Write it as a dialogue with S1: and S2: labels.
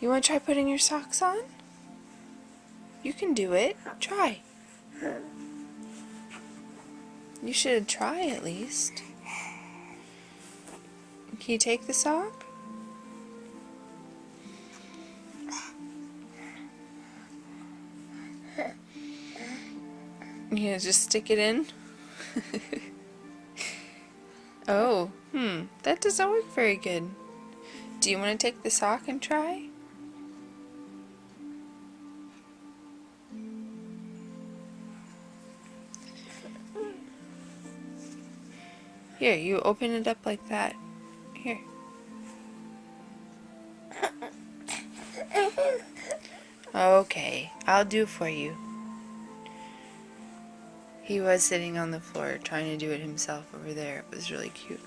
S1: You want to try putting your socks on? You can do it. Try. You should try at least. Can you take the sock? You gonna just stick it in? Oh, that doesn't work very good. Do you want to take the sock and try? Here, you open it up like that. Here. Okay, I'll do it for you. He was sitting on the floor trying to do it himself over there. It was really cute.